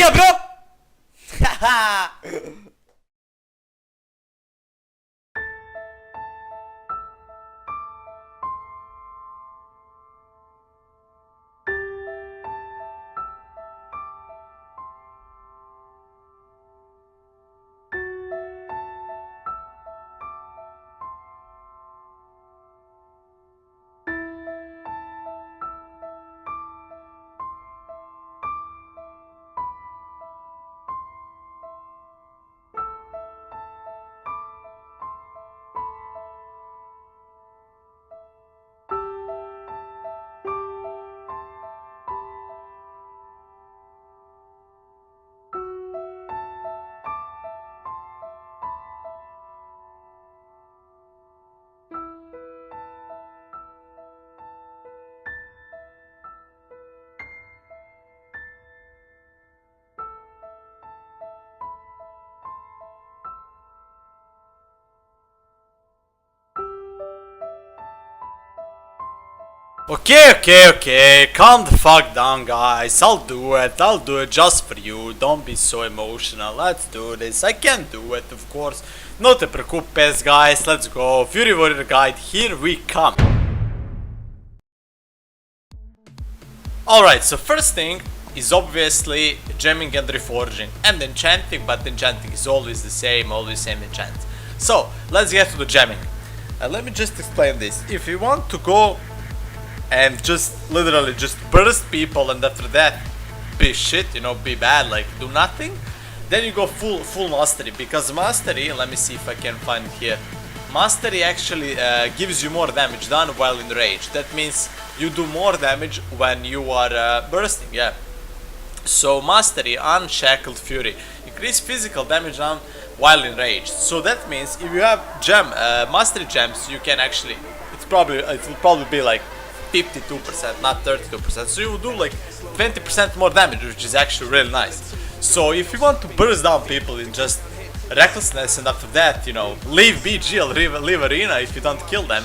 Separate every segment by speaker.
Speaker 1: Yeah, bro! Haha! Okay, calm the fuck down, guys. I'll do it just for you. Don't be so emotional. Let's do this. I can do it, of course. No te preocupes, guys. Let's go. Fury Warrior Guide, here we come. Alright, so first thing is obviously gemming and reforging and enchanting, but enchanting is always the same enchant. So, let's get to the gemming. Let me just explain this. If you want to go and just literally just burst people and after that be shit, you know, be bad, like do nothing, then you go full mastery, because mastery, let me see if I can find it here, mastery actually gives you more damage done while in rage. That means you do more damage when you are bursting, yeah. So mastery, unshackled fury, increase physical damage done while in rage. So that means if you have mastery gems, you can actually, it will probably be like 52%, not 32%, so you will do like 20% more damage, which is actually really nice. So if you want to burst down people in just recklessness and after that, you know, leave BG or leave arena if you don't kill them,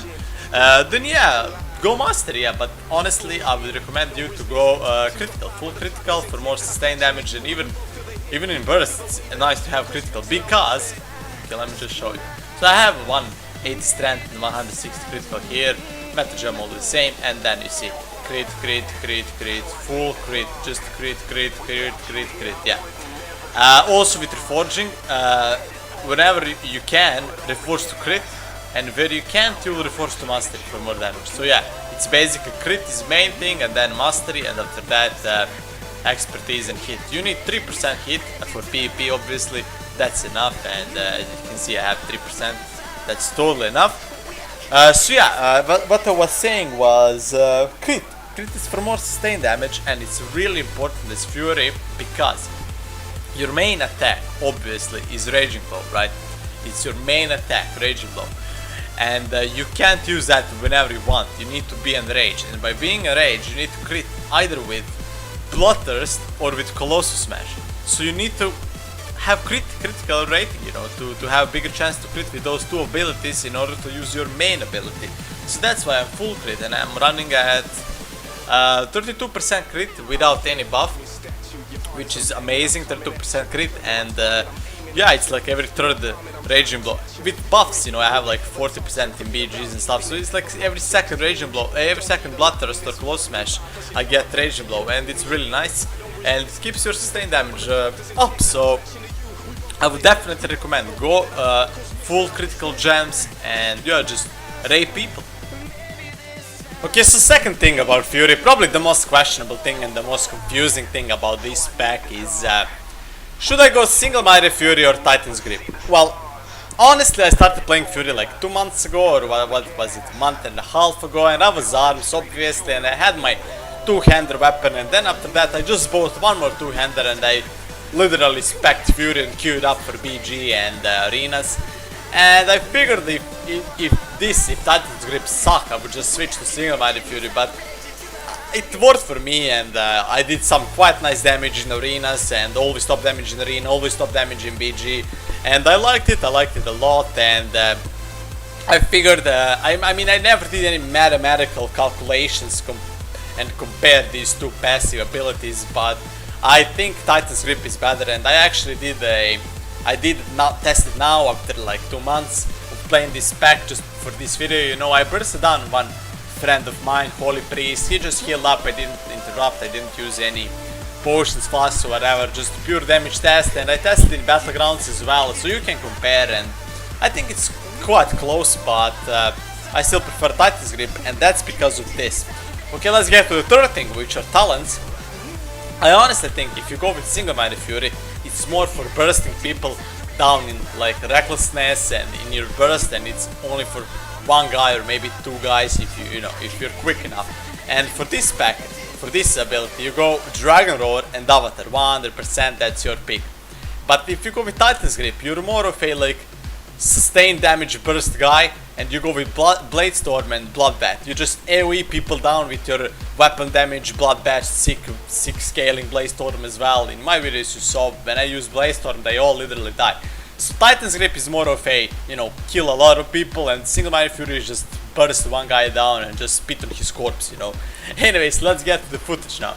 Speaker 1: then yeah, go mastery, yeah. But honestly, I would recommend you to go critical, full critical for more sustained damage, and even in bursts, it's nice to have critical, because, okay, let me just show you. So I have 180 strength and 160 critical here. Meta gem all the same, and then you see crit, full crit, just crit, yeah. Also with reforging, whenever you can, reforge to crit, and where you can't, you will reforge to mastery for more damage. So yeah, it's basically crit is main thing, and then mastery, and after that expertise and hit. You need 3% hit for PvP, obviously, that's enough, and as you can see I have 3%, that's totally enough. So yeah, what I was saying was crit. Crit is for more sustained damage, and it's really important as Fury, because your main attack obviously is Raging Blow, right? It's your main attack, Raging Blow, and you can't use that whenever you want. You need to be enraged, and by being enraged you need to crit either with Bloodthirst or with Colossus Smash. So you need to have critical rating, you know, to have bigger chance to crit with those two abilities in order to use your main ability. So that's why I'm full crit, and I'm running at 32% crit without any buff, which is amazing. 32% crit, and yeah, it's like every third Raging Blow. With buffs, you know, I have like 40% in BGs and stuff, so it's like every second Raging Blow, every second Bloodthirst or Close Smash, I get Raging Blow, and it's really nice, and it keeps your sustained damage up. So I would definitely recommend go full critical gems and yeah, just rape people. Okay, so second thing about Fury, probably the most questionable thing and the most confusing thing about this spec is should I go single-minded Fury or Titan's Grip? Well, honestly, I started playing Fury like 2 months ago, or what was it, a month and a half ago, and I was arms obviously, and I had my two-hander weapon, and then after that I just bought one more two-hander and I literally spec'd Fury and queued up for BG and arenas. And I figured if Titan's Grip suck, I would just switch to single-minded Fury, but it worked for me, and I did some quite nice damage in arenas, and always top damage in arena, always top damage in BG, and I liked it a lot, and I figured, I mean, I never did any mathematical calculations and compared these two passive abilities, but I think Titan's grip is better, and I actually did not test it now after like 2 months of playing this spec just for this video. You know, I bursted down one friend of mine, Holy Priest. He just healed up, I didn't interrupt, I didn't use any potions, flasks or whatever, just pure damage test, and I tested in Battlegrounds as well, so you can compare, and I think it's quite close, but I still prefer Titan's grip, and that's because of this. Okay, let's get to the third thing, which are talents. I honestly think if you go with single-minded Fury, it's more for bursting people down in like recklessness and in your burst, and it's only for one guy or maybe 2 guys if you're quick enough. And for this spec, for this ability, you go Dragon Roar and Avatar, 100% that's your pick. But if you go with Titan's grip, you're more of a like sustained damage burst guy, and you go with Bladestorm and Bloodbath. You just AoE people down with your weapon damage, Bloodbath, sick scaling Bladestorm as well. In my videos you saw when I use Bladestorm they all literally die. So Titan's grip is more of a, kill a lot of people, and single-minded Fury is just burst one guy down and just spit on his corpse, Anyways, let's get to the footage now.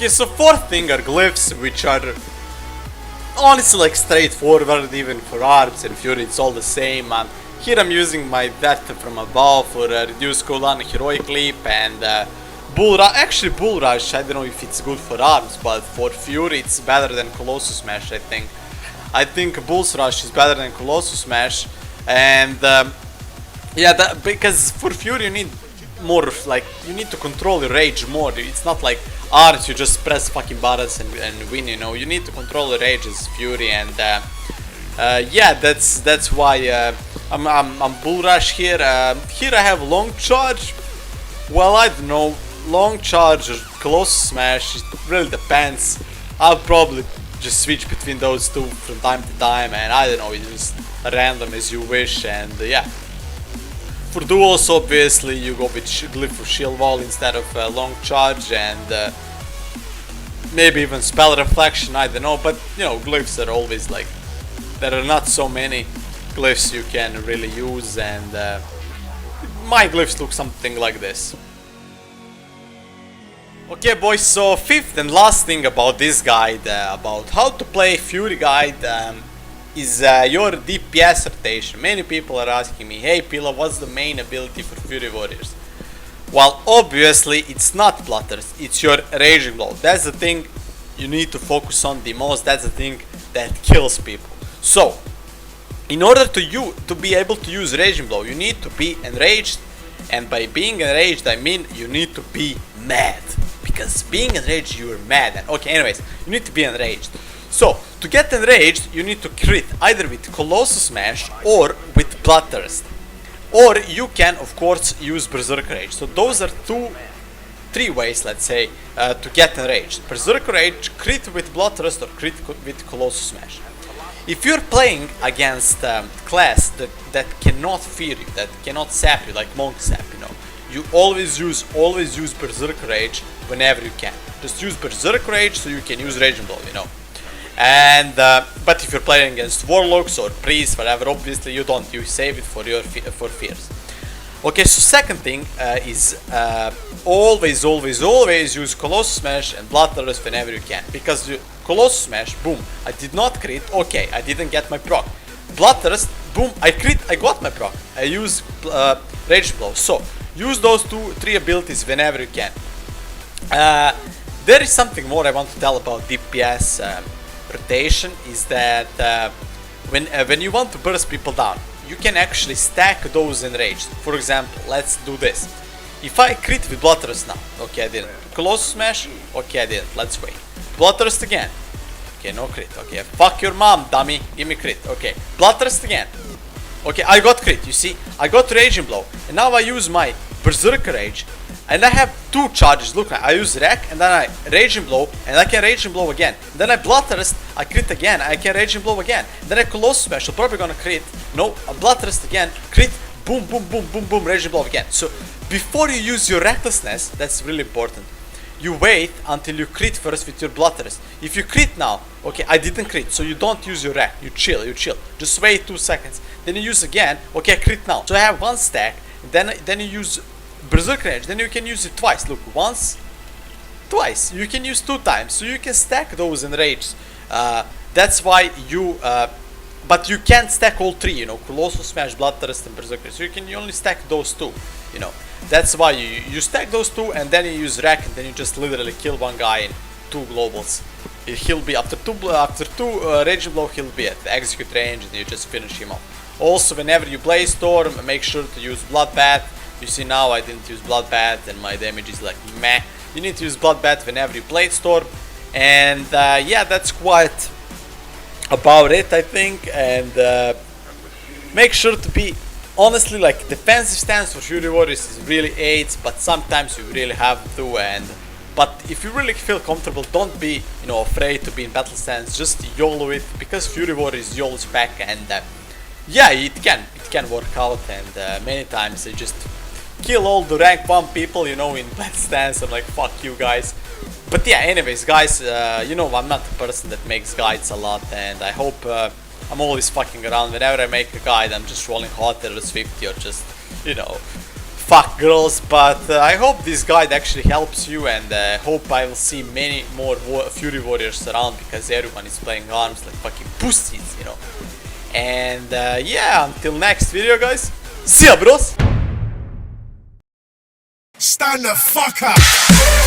Speaker 1: Okay, so fourth thing are glyphs, which are honestly like straightforward. Even for arms and fury it's all the same. And here I'm using my death from above for reduced cooldown heroic leap, and bull rush. I don't know if it's good for arms, but for fury it's better than Colossus Smash. I think Bull's Rush is better than Colossus Smash, and yeah, because for fury you need more, like, you need to control your rage more. It's not like arts, you just press fucking buttons and win, you need to control your rage as fury, and yeah, that's why I'm bull rush here. Here I have long charge. Well, I don't know, long charge or Colossus Smash, it really depends. I'll probably just switch between those two from time to time, and I don't know, it's just random as you wish. And yeah, for duels obviously you go with Glyph or Shield Wall instead of long charge, and maybe even spell reflection, I don't know, but glyphs are always like, there are not so many glyphs you can really use, and my glyphs look something like this. Okay boys, so fifth and last thing about this guide, about how to play Fury guide, is your DPS rotation. Many people are asking me, hey Pilav, what's the main ability for Fury Warriors? Well, obviously it's not Bloodthirst, it's your Raging Blow. That's the thing you need to focus on the most, that's the thing that kills people. So, in order to be able to use Raging Blow, you need to be enraged, and by being enraged I mean you need to be mad. Because being enraged, you're mad. And okay, anyways, you need to be enraged. So, to get enraged, you need to crit either with Colossal Smash or with Bloodthirst. Or you can, of course, use Berserker Rage. So those are three ways, let's say, to get enraged. Berserker Rage, crit with Bloodthirst, or crit with Colossal Smash. If you're playing against class that cannot fear you, that cannot sap you, like Monk Sap, you know, you always use Berserker Rage whenever you can. Just use Berserker Rage so you can use Raging Blow, you know. And but if you're playing against Warlocks or Priests, whatever, obviously you don't. You save it for your fears. Okay, so second thing is always use Colossal Smash and Bloodthirst whenever you can. Because Colossal Smash, boom, I did not crit, okay, I didn't get my proc. Bloodthirst, boom, I crit, I got my proc. I use Rage Blow. So, use those three abilities whenever you can. There is something more I want to tell about DPS rotation, is that when you want to burst people down, you can actually stack those enraged. For example, let's do this. If I crit with Bloodthirst now, okay, I didn't. Colossal Smash, okay, I didn't. Let's wait. Bloodthirst again, okay, no crit. Okay, fuck your mom, dummy, give me crit. Okay, Bloodthirst again. Okay, I got crit, you see, I got Raging Blow, and now I use my Berserker Rage, and I have two charges. Look, I use Wreck, and then I Raging Blow, and I can Raging Blow again. And then I Bloodthirst, I crit again, I can Raging Blow again. And then I Colossal Smash, I'm probably gonna crit. No, I Bloodthirst again, crit, boom, boom, boom, boom, boom, Raging Blow again. So, before you use your Recklessness, that's really important, you wait until you crit first with your Bloodthirst. If you crit now, okay, I didn't crit, so you don't use your Wreck, you chill. Just wait 2 seconds. Then you use again, okay, I crit now. So I have one stack, then you use Berserker Rage, then you can use it twice. Look, once, twice. You can use 2 times, so you can stack those enrages. That's why you, but you can't stack all 3, you know, Colossal Smash, Bloodthirst, and Berserker. So you only stack those 2, you know. That's why you stack those 2, and then you use Wreck, and then you just literally kill one guy in 2 globals. He'll be after two Raging Blow, he'll be at the execute range, and you just finish him off. Also, whenever you play Storm, make sure to use Bloodbath. You see now I didn't use Bloodbath and my damage is like meh. You need to use Bloodbath whenever you play Storm. And yeah, that's quite about it, I think. And make sure to be, honestly, like, defensive stance for Fury Warriors is really 8, but sometimes you really have to. But if you really feel comfortable, don't be, you know, afraid to be in battle stance. Just YOLO it, because Fury Warriors is YOLO spec, and yeah, it can work out. And many times they just kill all the rank 1 people, you know, in battle stance. I'm like, fuck you guys. But yeah, anyways, guys, you know, I'm not a person that makes guides a lot, and I hope I'm always fucking around. Whenever I make a guide, I'm just rolling hot terrorist 50 or just, you know, fuck girls. But I hope this guide actually helps you, and hope I will see many more Fury Warriors around, because everyone is playing arms like fucking pussies, you know. And yeah, until next video, guys, see ya, bros.
Speaker 2: Stand the fuck up!